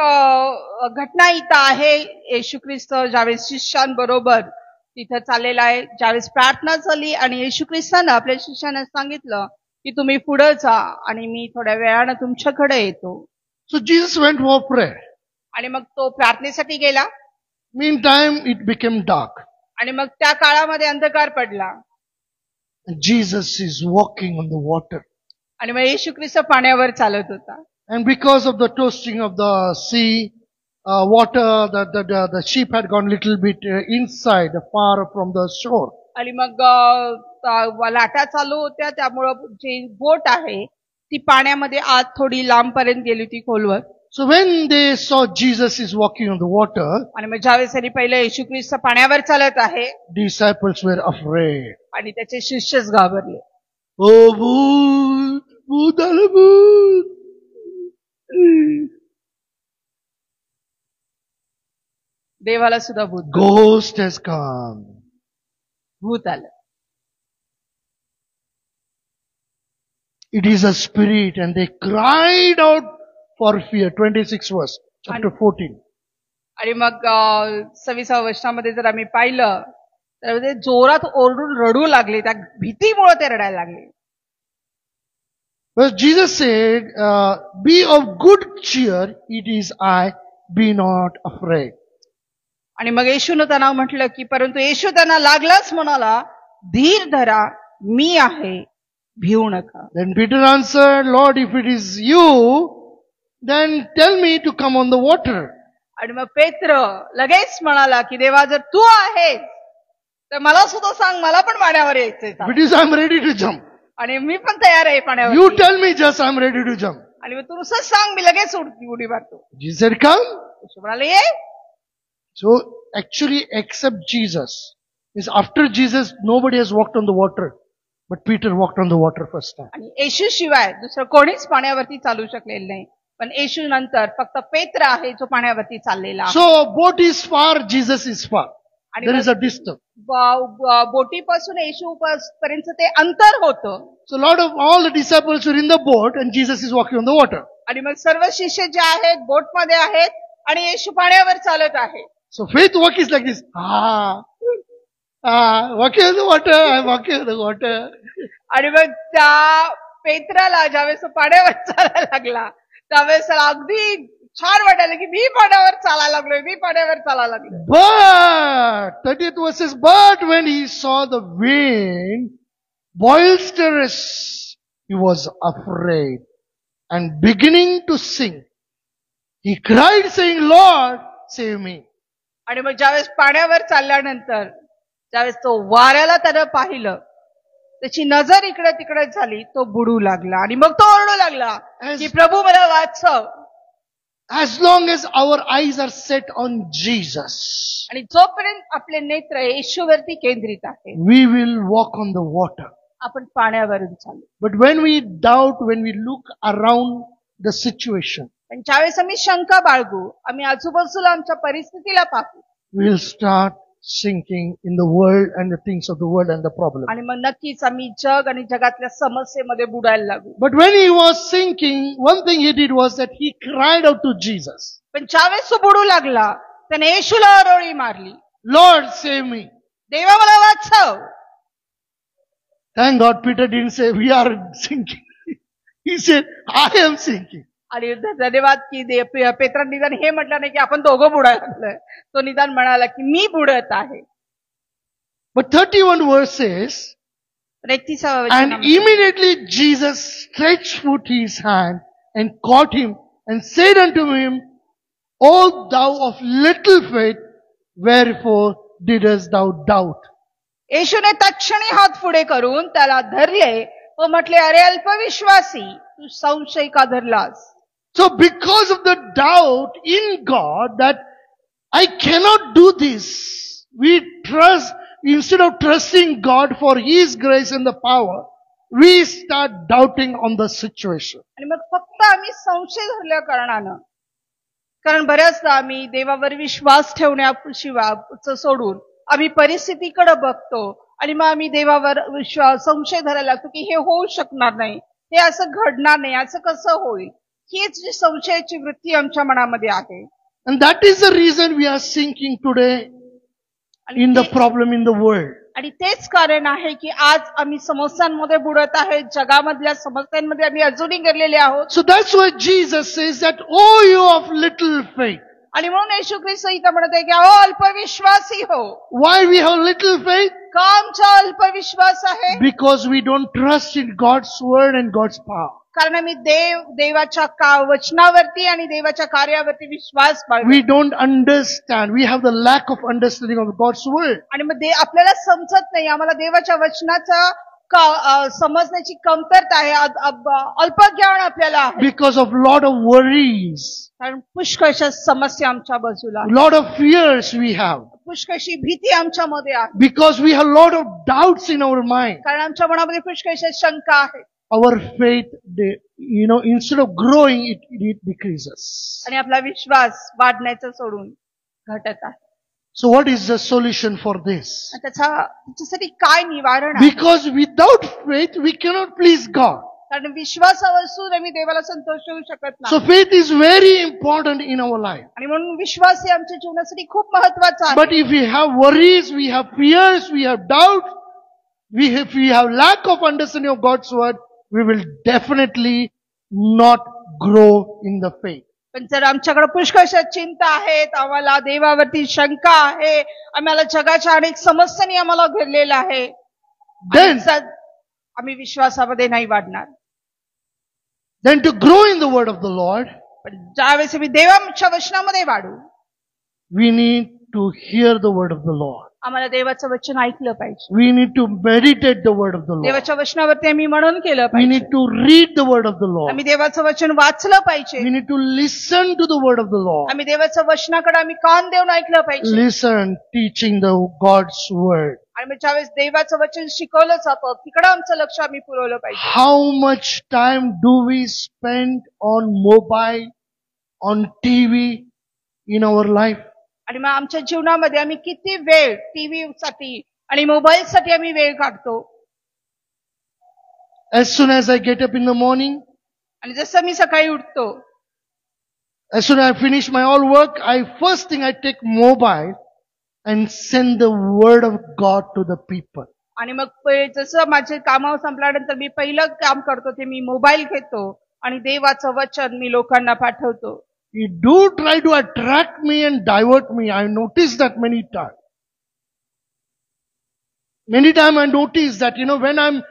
घटना इथं आहे. येशू ख्रिस्त ज्यावेळेस शिष्यांबरोबर तिथं चाललेला आहे, ज्यावेळेस प्रार्थना झाली आणि येशू ख्रिस्तानं आपल्या शिष्यांना सांगितलं की तुम्ही पुढे जा आणि मी थोड्या वेळानं तुमच्याकडे येतो. So Jesus went for prayer. आणि मग तो प्रार्थनेसाठी गेला. Meantime, it became dark. आणि मग त्या काळामध्ये अंधकार पडला. And Jesus is walking on the water. आणि मग येशू ख्रिस्त पाण्यावर चालत होता. And because of the toasting of the sea, water, the ship had gone little bit inside, far from the shore. आणि मग लाटा चालू होत्या, त्यामुळं जी बोट आहे ती पाण्यामध्ये आत थोडी लांबपर्यंत गेली होती खोलवर. So when they saw Jesus is walking on the water, आणि मग ज्यावेळेस त्यांनी पहिलं येशू ख्रिस्त पाण्यावर चालत आहे disciples were afraid. आणि त्याचे शिष्यच घाबरले. Oh, भूत, भूत आलं, भूत. देवाला सुद्धा भूत Ghost has come. भूत आलं. It is a spirit, and they cried out for fear. 26 verse, chapter 14. आणि मग 26व्या वर्षामध्ये जर आम्ही पाहिलं तर ते जोरात ओरडून रडू लागले, त्या भीतीमुळे ते रडायला लागले. But Jesus said, be of good cheer, it is I, be not afraid. आणि मग येशूनं त्यांना म्हटलं की, परंतु येशू त्यांना लागलाच म्हणाला, धीर धरा, मी आहे, भिवू नका. Then Peter answered, Lord, if it is you, then tell me to come on the water. आणि मग पेत्र लगेच म्हणाला की, देवा जर तू आहेस तर मला सुद्धा सांग, मला पण पाण्यावर यायचंय. If it is, I'm ready to jump. आणि मी पण तयार आहे पाण्यावर. You tell me just, I'm ready to jump. आणि मग तू नुसतं सांग, मी लगेच उडी मारतो. Jesus said, come. येशू म्हणाले, ये. So actually, except Jesus, is after Jesus, nobody has walked on the water. But Peter walked on the water first time. आणि येशू शिवाय दुसरं कोणीच पाण्यावरती चालू शकलेलं नाही. पण येशू नंतर फक्त पेत्र आहे जो पाण्यावरती चाललेला आहे. So boat is far, Jesus is far. आणि There is a distance. बोटीपासून येशू पर्यंत ते अंतर होतं. So a lot of all the disciples were in the boat and Jesus is walking on the water. आणि मग सर्व शिष्य जे आहेत बोटमध्ये आहेत आणि येशू पाण्यावर चालत आहे. So faith walk is like this. Walking on the water, I'm walking on the water. आणि मग त्या पेत्राला ज्यावेळेस पाण्यावर चालायला लागला त्यावेळेस त्याला अगदी छान वाटायला की मी पाण्यावर चालायला लागलोय, मी पाण्यावर चालायला लागलोय. But 30th verse says, but when he saw the wind boisterous, he was afraid, and beginning to sink, he cried, saying, Lord, save me. आणि मग ज्यावेळेस पाण्यावर चालल्यानंतर ज्यावेळेस तो वाऱ्याला त्यानं पाहिलं, त्याची नजर इकडे तिकडे झाली, तो बुडू लागला. आणि मग तो ओरडू लागला की प्रभू मला वाचव. As long as our eyes are set on Jesus, आणि जोपर्यंत आपले नेत्र येशूवरती केंद्रित आहे, we will walk on the water. आपण पाण्यावरून चालू. But when we doubt, when we look around the situation, पण ज्यावेळेस आम्ही शंका बाळगू, आम्ही आजूबाजूला आमच्या परिस्थितीला पाहू, we will start sinking in the world and the things of the world and the problem. आणि मग नक्कीच आम्ही जग आणि जगातल्या समस्येमध्ये बुडायला लागू. But when he was sinking, one thing he did was that he cried out to Jesus. पण ज्यावेळेस तो बुडू लागला त्याने येशूला आरोळी मारली, Lord, save me. देवा मला वाचव. Thank God Peter didn't say, we are sinking. He said, I am sinking. आणि धन्यवाद की पेत्र निदान हे म्हटलं नाही की आपण दोघं बुडायला लागलोय. तो निदान म्हणाला की मी बुडत आहे. But 31 verse says, 31వ and वचन, immediately Jesus stretched forth his hand and caught him and said unto him, O thou of little faith, wherefore didst thou doubt? येशूने तत्क्षणी हात पुढे करून त्याला धरले व म्हटले, अरे अल्पविश्वासी, तू संशय का धरलास? So because of the doubt in God that I cannot do this, we trust, instead of trusting God for His grace and the power, we start doubting on the situation. आणि मग फक्त आम्ही संशय धरल्या कारणानं, कारण बऱ्याचदा आम्ही देवावर विश्वास ठेवण्याशिवाय सोडून आम्ही परिस्थितीकडे बघतो आणि मग आम्ही देवावर संशय धरायला लागतो की हे होऊ शकणार नाही, हे असं घडणार नाही, असं कसं होईल. हीच जी संशयाची वृत्ती आमच्या मनामध्ये आहे. And that is the reason we are sinking today in the problem in the world. आणि तेच कारण आहे की आज आम्ही समस्यांमध्ये बुडत आहे, जगामधल्या समस्यांमध्ये आम्ही अजूनही गेलेले आहोत. So that's why Jesus says that, oh you of little faith. आणि म्हणून येशू ख्रिस्त इथं म्हणत आहे की अहो अल्पविश्वासी हो. Why we have little faith? का आमचा अल्पविश्वास आहे? Because we don't trust in God's word and God's power. कारण आम्ही देवाच्या वचनावरती आणि देवाच्या कार्यावरती विश्वास बाळगतो. We don't understand. We have the lack of understanding of God's word. आणि मग आपल्याला समजत नाही, आम्हाला देवाच्या वचनाचा समजण्याची कमतरता आहे, अल्पज्ञान आपल्याला आहे. Because of lot of worries, कारण पुष्कळशा समस्या आमच्या बाजूला आहेत. lot of fears we have. पुष्कळशी भीती आमच्यामध्ये आहे. Because we have lot of doubts in our mind. कारण आमच्या मनामध्ये पुष्कळशा शंका आहे. Our faith, instead of growing, it decreases. आणि आपला विश्वास वाढण्याचं सोडून घटत आहे. So what is the solution for this? त्याच्यासाठी काय निवारण आहे? Because without faith, we cannot please God. कारण विश्वासावर असून आम्ही देवाला संतोष देऊ शकत So नाही. faith is very important in our life. आणि म्हणून विश्वास हे आमच्या जीवनासाठी खूप महत्वाचा आहे. But if we have worries, we have fears, we have doubt, if we have lack of understanding of God's word, we will definitely not grow in the faith. पण जर आमच्याकडे पुष्कळशा चिंता आहेत, आम्हाला देवावरती शंका आहे, आम्हाला जगाच्या अनेक समस्यांनी आम्हाला घेरलेला आहे, Then आम्ही विश्वासामध्ये नाही वाढणार. to grow in the word of the Lord, पण ज्यावेळेस आम्ही देवाच्या वचनामध्ये वाढू, we need to hear the word of the Lord. आम्हाला देवाचं वचन ऐकलं पाहिजे. We need to meditate the word of the Lord. देवाच्या वचनावरती आम्ही मनन केलं We पाहिजे. need to read the word of the Lord. आम्ही देवाचं वचन वाचलं पाहिजे. We need to listen to the word of the Lord. आम्ही देवाच्या वचनाकडे आम्ही कान देऊन ऐकलं पाहिजे. Listen, teaching the God's word. आणि मग ज्यावेळेस देवाचं वचन शिकवलं जातं, तिकडे आमचं लक्ष आम्ही पुरवलं पाहिजे. How much time do we spend on mobile, on TV in our life? आणि मग आमच्या जीवनामध्ये आम्ही किती वेळ टीव्ही साठी आणि मोबाईल साठी आम्ही वेळ काढतो. As soon as I get up in the morning, आणि जसं मी सकाळी उठतो, as soon as I finish my all work, first thing I take mobile and send the word of God to the people. आणि मग जसं माझे कामावर संपल्यानंतर मी पहिलं काम करतो ते मी मोबाईल घेतो आणि देवाचं वचन मी लोकांना पाठवतो. You do try to attract me and divert me. I noticed that many times. Many times I noticed that, when I'm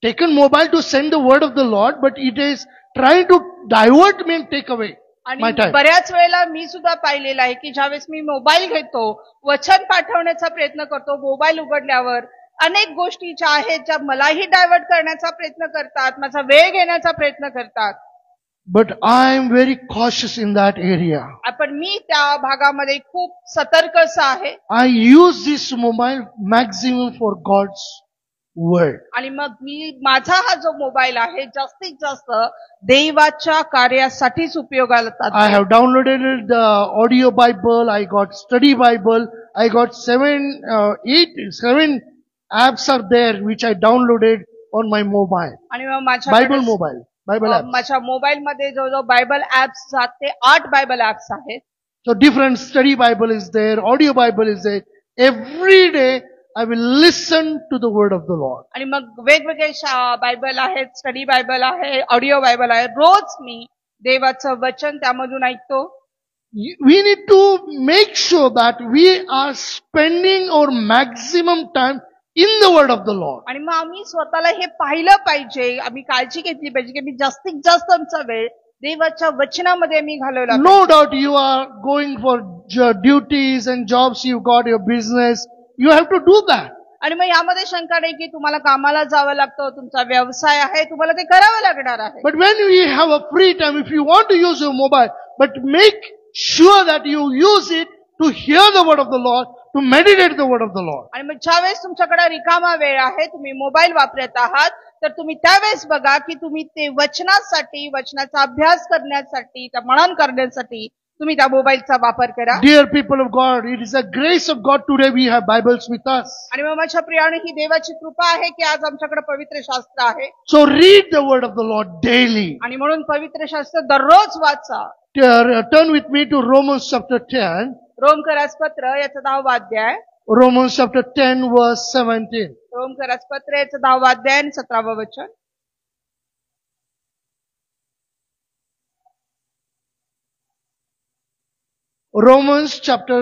taken mobile to send the word of the Lord, but it is trying to divert me and take away my आणि time. बऱ्याच वेळेला मी सुद्धा पाहिलेलं आहे की ज्यावेळेस मी mobile घेतो, वचन पाठवण्याचा प्रयत्न करतो, मोबाईल उघडल्यावर अनेक गोष्टी ज्या आहेत ज्या मलाही डायव्हर्ट करण्याचा प्रयत्न करतात, माझा वेळ घेण्याचा प्रयत्न करतात. But I am very cautious in that area. पण मी त्या भागामध्ये खूप सतर्क असं आहे. I use this mobile maximum for God's word. आणि मग मी माझा हा जो मोबाईल आहे जास्तीत जास्त देवाच्या कार्यासाठीच उपयोगाला येतात. I have downloaded the audio Bible. I got study Bible. I got 7 apps are there which I downloaded on my mobile. आणि मग माझ्या Bible apps. माझ्या मोबाईल मध्ये जो बायबल ऍप्स जात ते 8 बायबल ऍप्स आहेत. So different study Bible is there, audio Bible is there. Every day I will listen to the word of the Lord. आणि मग वेगवेगळे बायबल आहेत, स्टडी बायबल आहे, ऑडिओ बायबल आहे. रोज मी देवाचं वचन त्यामधून ऐकतो. We need to make sure that we are spending our maximum time in the word of the Lord. आणि मग आम्ही स्वतःला हे पाहिलं पाहिजे, आम्ही काळजी घेतली पाहिजे की आम्ही जास्तीत जास्त आमचा वेळ देवाच्या वचनामध्ये मी घालवला. No doubt you are going for duties and jobs, you got your business, you have to do that. आणि मग यामध्ये शंका नाही की तुम्हाला कामाला जावं लागतं, तुमचा व्यवसाय आहे, तुम्हाला ते करावं लागणार आहे. But when we have a free time, if you want to use your mobile, but make sure that you use it to hear the word of the Lord, to meditate the word of the Lord. आणि मग ज्यावेळेस तुमच्याकडे रिकामा वेळ आहे, तुम्ही mobile वापरत आहात, तर तुम्ही त्यावेळेस बघा की तुम्ही ते वचनासाठी, वचनाचा अभ्यास करण्यासाठी, त्या मनन करण्यासाठी तुम्ही त्या मोबाईलचा वापर करा. Dear people of God, it is a grace of God today we have Bibles with us. आणि मग माझ्या प्रियाने ही देवाची कृपा आहे की आज आमच्याकडे पवित्र शास्त्र आहे. So read the word of the Lord daily. आणि म्हणून पवित्र शास्त्र दररोज वाचा. Turn with me to Romans chapter 10. रोमकरास पत्र याचा 10वा अध्याय. Romans chapter 10 verse 17. रोमकरास पत्र याचा 10वा अध्याय आणि 17वा वचन. Romans chapter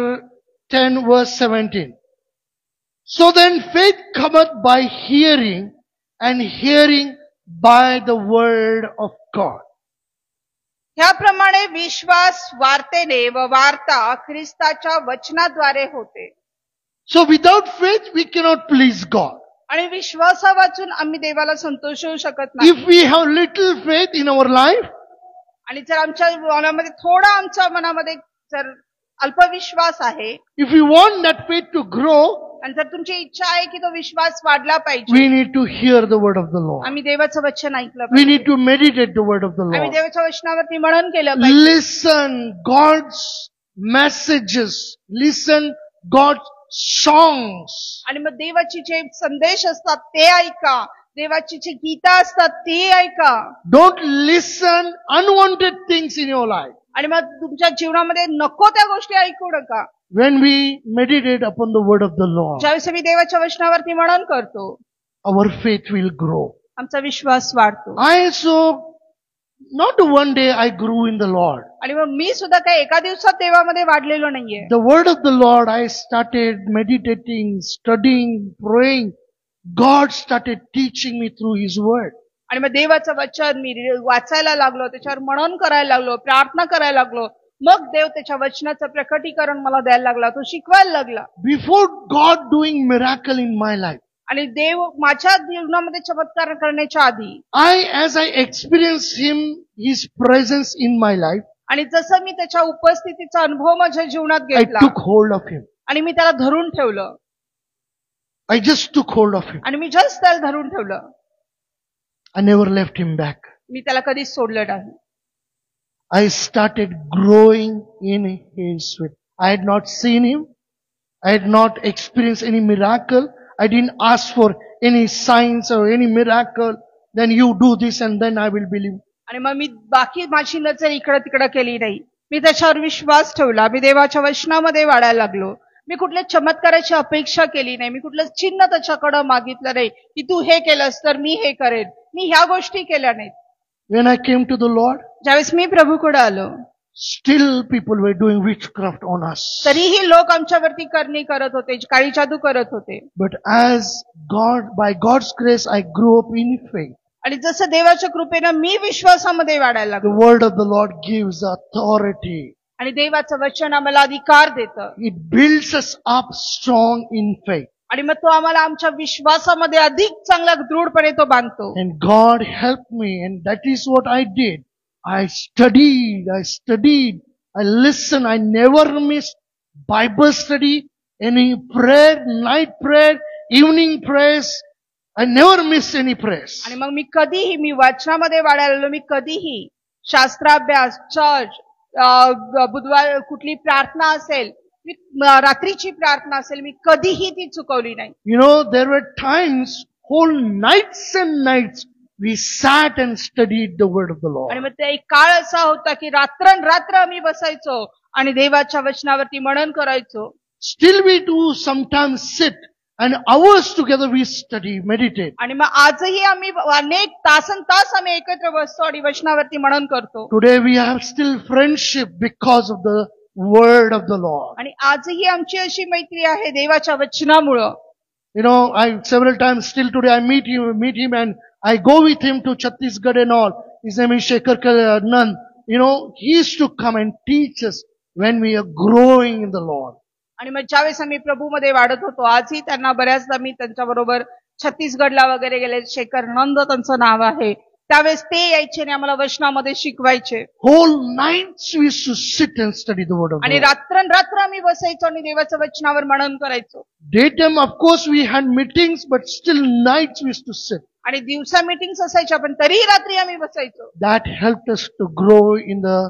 10 verse 17. So then faith cometh by hearing, and hearing by the word of God. ह्याप्रमाणे विश्वास वार्तेने व वार्ता ख्रिस्ताच्या वचनाद्वारे होते. So without faith, we cannot please God. आणि विश्वासा वाचून आम्ही देवाला संतोष होऊ शकत नाही. If we have little faith in our life, आणि जर आमच्या मनामध्ये थोडा आमच्या मनामध्ये जर अल्पविश्वास आहे, if we want that faith to grow, आणि जर तुमची इच्छा आहे की तो विश्वास वाढला we पाहिजे, need to hear the word of the Lord. आम्ही देवाचं वचन ऐकलं We पाहिजे, need to meditate the word of the आम्ही Lord. देवाच्या वचनावरती मनन केलं पाहिजे. Listen God's messages. Listen God's songs. आणि मग देवाची जे संदेश असतात ते ऐका, देवाची जी गीता असतात ती ऐका. Don't listen unwanted things in your life. आणि मग तुमच्या जीवनामध्ये नको त्या गोष्टी ऐकू नका. When we meditate upon the word of the Lord, ज्यावेळेस आम्ही देवाच्या वचनावरती मनन करतो, our faith will grow. आमचा विश्वास वाढतो. Not one day I grew in the Lord. आणि मग मी सुद्धा काही एका दिवसात देवामध्ये वाढलेलो नाहीये. The word of the Lord, I started meditating, studying, praying. God started teaching me through His word. आणि मग देवाचं वचन मी वाचायला लागलो, त्याच्यावर मनन करायला लागलो, प्रार्थना करायला लागलो. मग देव त्याच्या वचनाचं प्रकटीकरण मला द्यायला लागला, तो शिकवायला लागला. Before God doing miracle in my life, आणि देव माझ्या जीवनामध्ये चमत्कार करण्याच्या आधी, as I experienced His presence in my life, आणि जसं मी त्याच्या उपस्थितीचा अनुभव माझ्या जीवनात I घेतला, took hold of Him. आणि मी त्याला धरून ठेवलं, I just took hold of Him. आणि मी जस्ट त्याला धरून ठेवलं. I never left Him back. मी त्याला कधीच सोडलं नाही. I started growing in His faith. I had not seen Him. I had not experienced any miracle. I didn't ask for any signs or any miracle. Then you do this and then I will believe. आणि मग मी बाकी माझी नजर इकडं तिकडं केली नाही. मी त्याच्यावर विश्वास ठेवला. मी देवाच्या वचनामध्ये वाढायला लागलो. मी कुठल्या चमत्काराची अपेक्षा केली नाही. मी कुठलं चिन्ह त्याच्याकडं मागितलं नाही की तू हे केलंस तर मी हे करेन. मी ह्या गोष्टी केल्या नाहीत. When I came to the Lord, ज्यावेळेस मी प्रभूकडे आलो, still people were doing witchcraft on us. तरीही लोक आमच्यावरती करणी करत होते, काळी जादू करत होते. But by God's grace, I grew up in faith. आणि जसं देवाच्या कृपेनं मी विश्वासामध्ये वाढायला The लागलो, word of the Lord gives authority. आणि देवाचं वचन आम्हाला अधिकार देतं, It builds us up strong in faith. आणि मग तो आम्हाला आमच्या विश्वासामध्ये अधिक चांगला दृढपणे तो बांधतो. And God helped me, and that is what I did. I studied, I listened, I never missed Bible study, any prayer, night prayer, evening prayers. I never missed any prayers. आणि मग मी कधीही, मी वाचनामध्ये वाढायला लागलो, मी कधीही शास्त्राभ्यास, चर्च, बुधवार कुठली प्रार्थना असेल, मी रात्रीची प्रार्थना असेल, मी कधीही ती चुकवली नाही. You know, there were times, whole nights and nights, we sat and studied the word of the आणि Lord. मग ते एक काळ असा होता की रात्र आम्ही बसायचो आणि देवाच्या वचनावरती मनन करायचो. Still we do sometimes sit and hours together we study, meditate. आणि मग आजही आम्ही अनेक तास आम्ही एकत्र बसतो आणि वचनावरती मनन करतो. Today we have still friendship because of the word of the Lord. आणि आजही आमची अशी मैत्री आहे देवाच्या वचनामुळं. You know, several times still today I meet him and I go with him to Chhattisgarh and all. His name is Shekhar Nand. You know, he used to come and teach us when we are growing in the Lord. आणि मग ज्यावेळेस आम्ही प्रभूमध्ये वाढत होतो, आजही त्यांना बऱ्याचदा मी त्यांच्याबरोबर छत्तीसगडला वगैरे गेले. शेखर नंद त्यांचं नाव आहे. त्यावेळेस ते यायचे आणि आम्हाला वचनामध्ये शिकवायचे. Whole nights we used to sit and study the word of आणि God. रात्र आम्ही बसायचो आणि देवाच्या वचनावर मनन करायचो. Daytime, of course, we had meetings, but still nights we used to sit. आणि दिवसा मीटिंग्स असायच्या, पण तरीही रात्री आम्ही बसायचो. That helped us to grow in the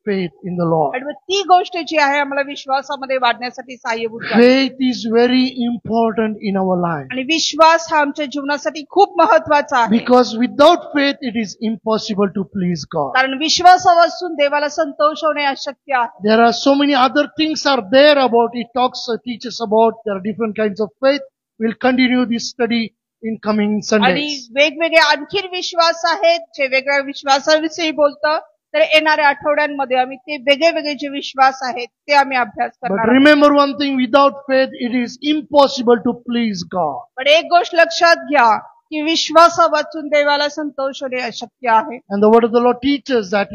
faith in the Lord. आणि मग ती गोष्ट जी आहे आम्हाला विश्वासामध्ये वाढण्यासाठी सहाय्यभूत झाली. Faith is very important in our life. आणि विश्वास हा आमच्या जीवनासाठी खूप महत्वाचा आहे. Because without faith, it is impossible to please God. कारण विश्वासापासून देवाला संतोष होणे अशक्य आहे. There are so many other things are there about it. Teaches about. There are different kinds of faith. We'll continue this study in coming आणि Sundays. वेगवेगळे आणखी विश्वास आहेत जे वेगळ्या विश्वासाविषयी बोलतं. तर येणाऱ्या आठवड्यांमध्ये आम्ही ते वेगळे जे विश्वास आहेत ते आम्ही अभ्यास But करणार आहोत. remember one thing, without faith, it is impossible to please God. पण एक गोष्ट लक्षात घ्या की विश्वास वाचून देवाला संतोष होणे अशक्य आहे. And the word of the Lord teaches that,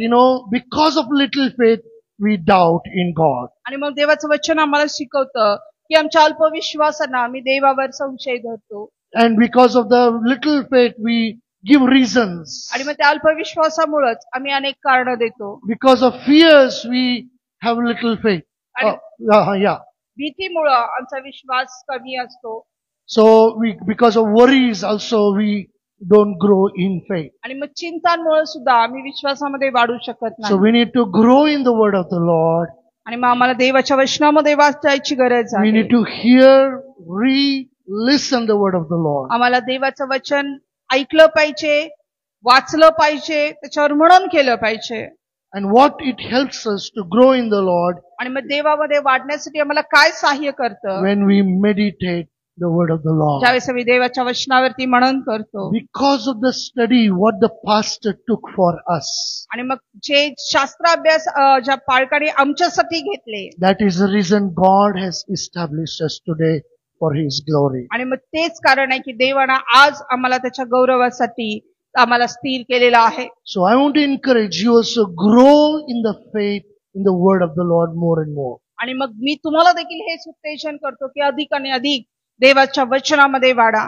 because of little faith, we doubt in God. आणि मग देवाचं वचन आम्हाला शिकवतं की आमच्या अल्पविश्वासानं आम्ही देवावर संशय धरतो. And because of the little faith, we give reasons. आणि मग त्या अल्पविश्वासामुळेच आम्ही अनेक कारण देतो. Because of fears, we have little faith. Yeah. भीतीमुळं आमचा विश्वास कमी असतो. So because of worries also, we don't grow in faith. आणि मग चिंतांमुळे सुद्धा आम्ही विश्वासामध्ये वाढू शकत So नाही. we need to grow in the word of the Lord. आणि मग आम्हाला देवाच्या वचनामध्ये वाचायची गरज We आहे. need to hear, read, listen the word of the Lord. आम्हाला देवाचं वचन ऐकलं पाहिजे, वाचलं पाहिजे, त्याच्यावर मनन केलं पाहिजे. And what it helps us to grow in the Lord आणि मग देवामध्ये वाढण्यासाठी आम्हाला काय सहाय्य करतं? when we meditate the word of the Lord. ज्यावेळेस आम्ही देवाच्या वचनावरती मनन करतो. Because of the study what the pastor took for us. आणि मग जे शास्त्राभ्यास ज्या पालकांनी आमच्यासाठी घेतले, That is the reason God has established us today for His glory. आणि मग तेच कारण आहे की देवानं आज आम्हाला त्याच्या गौरवासाठी आम्हाला स्थिर केलेलं आहे. So I want to encourage you also grow in the faith in the word of the Lord more and more. आणि मग मी तुम्हाला देखील हेच उत्तेजन करतो की अधिक आणि अधिक देवाच्या वचनामध्ये वाढा.